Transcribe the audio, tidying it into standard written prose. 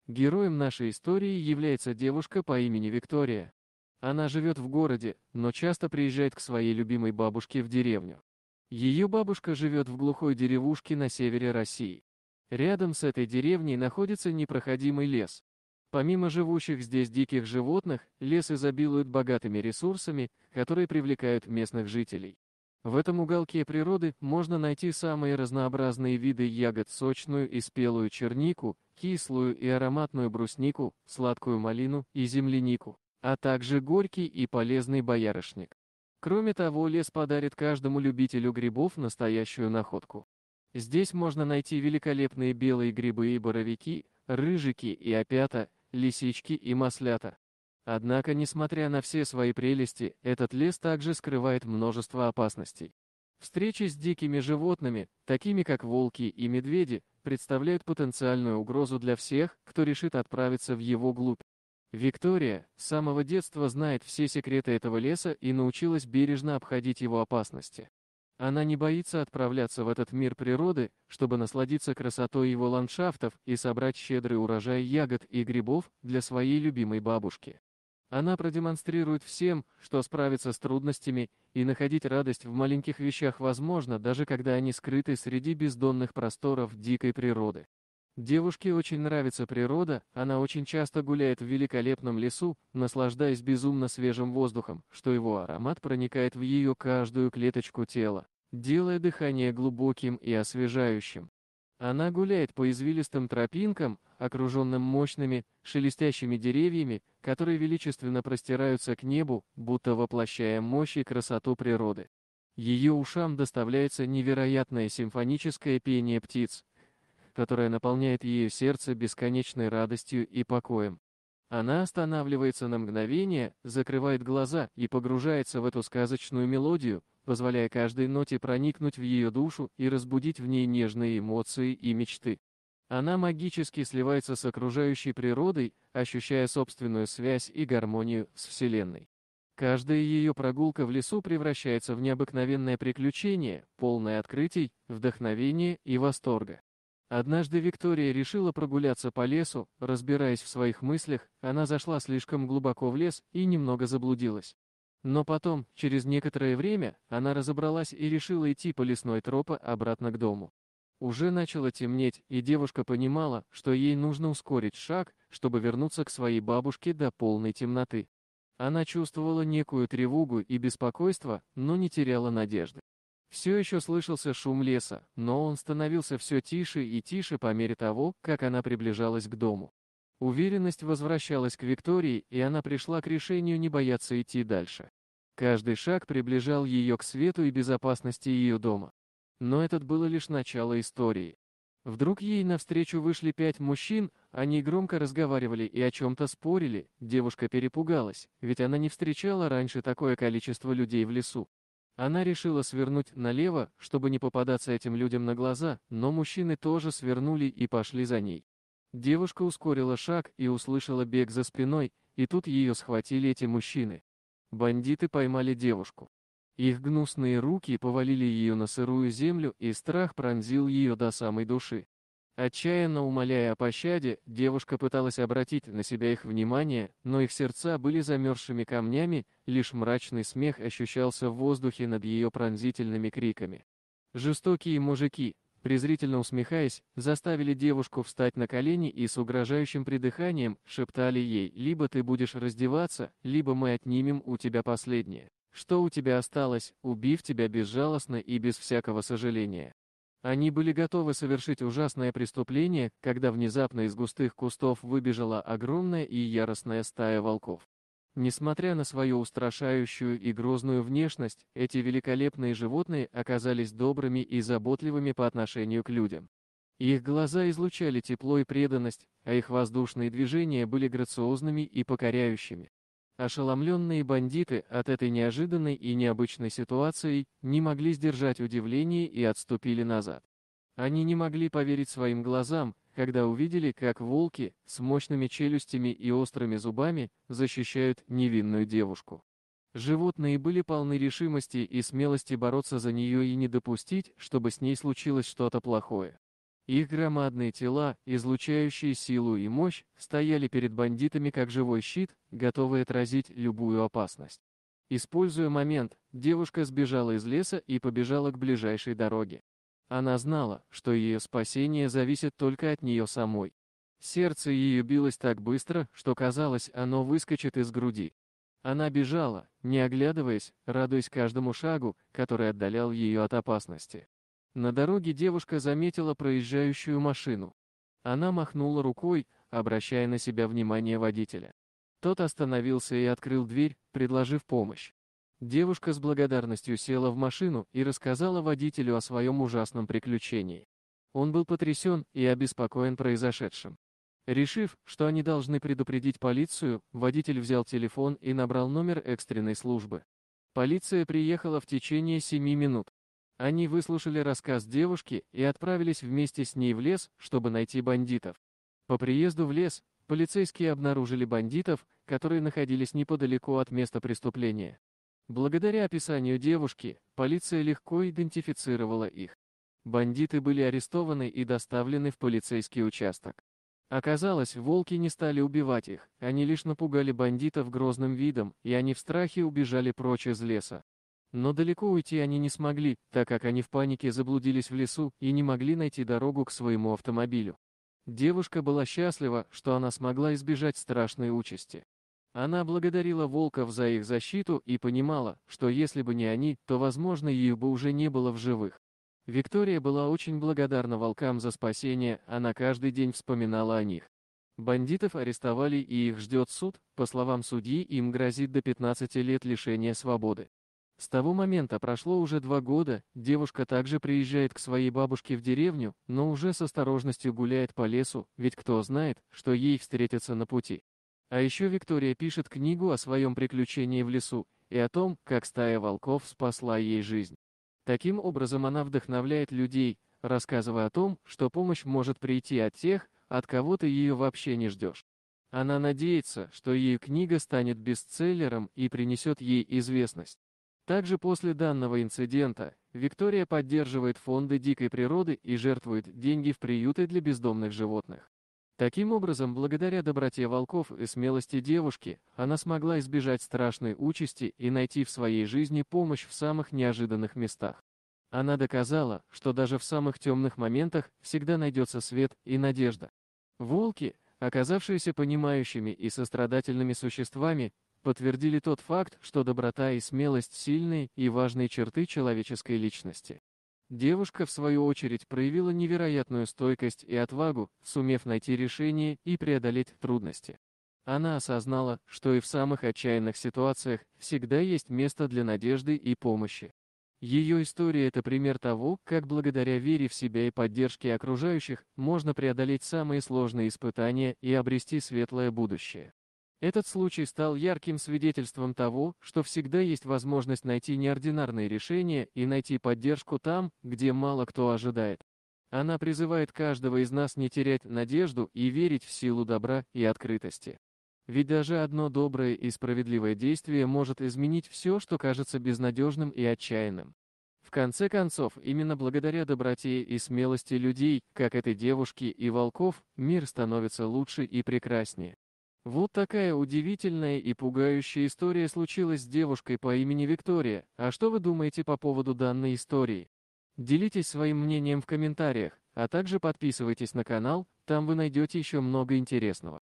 Героем нашей истории является девушка по имени Виктория. Она живет в городе, но часто приезжает к своей любимой бабушке в деревню. Ее бабушка живет в глухой деревушке на севере России. Рядом с этой деревней находится непроходимый лес. Помимо живущих здесь диких животных, лес изобилует богатыми ресурсами, которые привлекают местных жителей. В этом уголке природы можно найти самые разнообразные виды ягод: сочную и спелую чернику, кислую и ароматную бруснику, сладкую малину и землянику, а также горький и полезный боярышник. Кроме того, лес подарит каждому любителю грибов настоящую находку. Здесь можно найти великолепные белые грибы и боровики, рыжики и опята, лисички и маслята. Однако, несмотря на все свои прелести, этот лес также скрывает множество опасностей. Встречи с дикими животными, такими как волки и медведи, представляют потенциальную угрозу для всех, кто решит отправиться в его глубь. Виктория с самого детства знает все секреты этого леса и научилась бережно обходить его опасности. Она не боится отправляться в этот мир природы, чтобы насладиться красотой его ландшафтов и собрать щедрый урожай ягод и грибов для своей любимой бабушки. Она продемонстрирует всем, что справиться с трудностями и находить радость в маленьких вещах возможно, даже когда они скрыты среди бездонных просторов дикой природы. Девушке очень нравится природа, она очень часто гуляет в великолепном лесу, наслаждаясь безумно свежим воздухом, что его аромат проникает в ее каждую клеточку тела, делая дыхание глубоким и освежающим. Она гуляет по извилистым тропинкам, окруженным мощными, шелестящими деревьями, которые величественно простираются к небу, будто воплощая мощь и красоту природы. Ее ушам доставляется невероятное симфоническое пение птиц, которое наполняет ее сердце бесконечной радостью и покоем. Она останавливается на мгновение, закрывает глаза и погружается в эту сказочную мелодию, позволяя каждой ноте проникнуть в ее душу и разбудить в ней нежные эмоции и мечты. Она магически сливается с окружающей природой, ощущая собственную связь и гармонию с Вселенной. Каждая ее прогулка в лесу превращается в необыкновенное приключение, полное открытий, вдохновения и восторга. Однажды Виктория решила прогуляться по лесу, разбираясь в своих мыслях, она зашла слишком глубоко в лес и немного заблудилась. Но потом, через некоторое время, она разобралась и решила идти по лесной тропе обратно к дому. Уже начало темнеть, и девушка понимала, что ей нужно ускорить шаг, чтобы вернуться к своей бабушке до полной темноты. Она чувствовала некую тревогу и беспокойство, но не теряла надежды. Все еще слышался шум леса, но он становился все тише и тише по мере того, как она приближалась к дому. Уверенность возвращалась к Виктории, и она пришла к решению не бояться идти дальше. Каждый шаг приближал ее к свету и безопасности ее дома. Но это было лишь начало истории. Вдруг ей навстречу вышли 5 мужчин, они громко разговаривали и о чем-то спорили. Девушка перепугалась, ведь она не встречала раньше такое количество людей в лесу. Она решила свернуть налево, чтобы не попадаться этим людям на глаза, но мужчины тоже свернули и пошли за ней. Девушка ускорила шаг и услышала бег за спиной, и тут ее схватили эти мужчины. Бандиты поймали девушку. Их гнусные руки повалили ее на сырую землю, и страх пронзил ее до самой души. Отчаянно умоляя о пощаде, девушка пыталась обратить на себя их внимание, но их сердца были замерзшими камнями, лишь мрачный смех ощущался в воздухе над ее пронзительными криками. Жестокие мужики, презрительно усмехаясь, заставили девушку встать на колени и с угрожающим придыханием шептали ей: «Либо ты будешь раздеваться, либо мы отнимем у тебя последнее, что у тебя осталось, убив тебя безжалостно и без всякого сожаления». Они были готовы совершить ужасное преступление, когда внезапно из густых кустов выбежала огромная и яростная стая волков. Несмотря на свою устрашающую и грозную внешность, эти великолепные животные оказались добрыми и заботливыми по отношению к людям. Их глаза излучали тепло и преданность, а их воздушные движения были грациозными и покоряющими. Ошеломленные бандиты от этой неожиданной и необычной ситуации не могли сдержать удивление и отступили назад. Они не могли поверить своим глазам, когда увидели, как волки с мощными челюстями и острыми зубами защищают невинную девушку. Животные были полны решимости и смелости бороться за нее и не допустить, чтобы с ней случилось что-то плохое. Их громадные тела, излучающие силу и мощь, стояли перед бандитами как живой щит, готовый отразить любую опасность. Используя момент, девушка сбежала из леса и побежала к ближайшей дороге. Она знала, что ее спасение зависит только от нее самой. Сердце ее билось так быстро, что казалось, оно выскочит из груди. Она бежала, не оглядываясь, радуясь каждому шагу, который отдалял ее от опасности. На дороге девушка заметила проезжающую машину. Она махнула рукой, обращая на себя внимание водителя. Тот остановился и открыл дверь, предложив помощь. Девушка с благодарностью села в машину и рассказала водителю о своем ужасном приключении. Он был потрясен и обеспокоен произошедшим. Решив, что они должны предупредить полицию, водитель взял телефон и набрал номер экстренной службы. Полиция приехала в течение 7 минут. Они выслушали рассказ девушки и отправились вместе с ней в лес, чтобы найти бандитов. По приезду в лес, полицейские обнаружили бандитов, которые находились неподалеку от места преступления. Благодаря описанию девушки, полиция легко идентифицировала их. Бандиты были арестованы и доставлены в полицейский участок. Оказалось, волки не стали убивать их, они лишь напугали бандитов грозным видом, и они в страхе убежали прочь из леса. Но далеко уйти они не смогли, так как они в панике заблудились в лесу и не могли найти дорогу к своему автомобилю. Девушка была счастлива, что она смогла избежать страшной участи. Она благодарила волков за их защиту и понимала, что если бы не они, то, возможно, ее бы уже не было в живых. Виктория была очень благодарна волкам за спасение, она каждый день вспоминала о них. Бандитов арестовали и их ждет суд, по словам судьи, им грозит до 15 лет лишения свободы. С того момента прошло уже 2 года, девушка также приезжает к своей бабушке в деревню, но уже с осторожностью гуляет по лесу, ведь кто знает, что ей встретится на пути. А еще Виктория пишет книгу о своем приключении в лесу и о том, как стая волков спасла ей жизнь. Таким образом она вдохновляет людей, рассказывая о том, что помощь может прийти от тех, от кого ты ее вообще не ждешь. Она надеется, что ее книга станет бестселлером и принесет ей известность. Также после данного инцидента, Виктория поддерживает фонды дикой природы и жертвует деньги в приюты для бездомных животных. Таким образом, благодаря доброте волков и смелости девушки, она смогла избежать страшной участи и найти в своей жизни помощь в самых неожиданных местах. Она доказала, что даже в самых темных моментах всегда найдется свет и надежда. Волки, оказавшиеся понимающими и сострадательными существами, подтвердили тот факт, что доброта и смелость – сильные и важные черты человеческой личности. Девушка, в свою очередь, проявила невероятную стойкость и отвагу, сумев найти решение и преодолеть трудности. Она осознала, что и в самых отчаянных ситуациях всегда есть место для надежды и помощи. Ее история – это пример того, как благодаря вере в себя и поддержке окружающих можно преодолеть самые сложные испытания и обрести светлое будущее. Этот случай стал ярким свидетельством того, что всегда есть возможность найти неординарные решения и найти поддержку там, где мало кто ожидает. Она призывает каждого из нас не терять надежду и верить в силу добра и открытости. Ведь даже одно доброе и справедливое действие может изменить все, что кажется безнадежным и отчаянным. В конце концов, именно благодаря доброте и смелости людей, как этой девушки и волков, мир становится лучше и прекраснее. Вот такая удивительная и пугающая история случилась с девушкой по имени Виктория. А что вы думаете по поводу данной истории? Делитесь своим мнением в комментариях, а также подписывайтесь на канал, там вы найдете еще много интересного.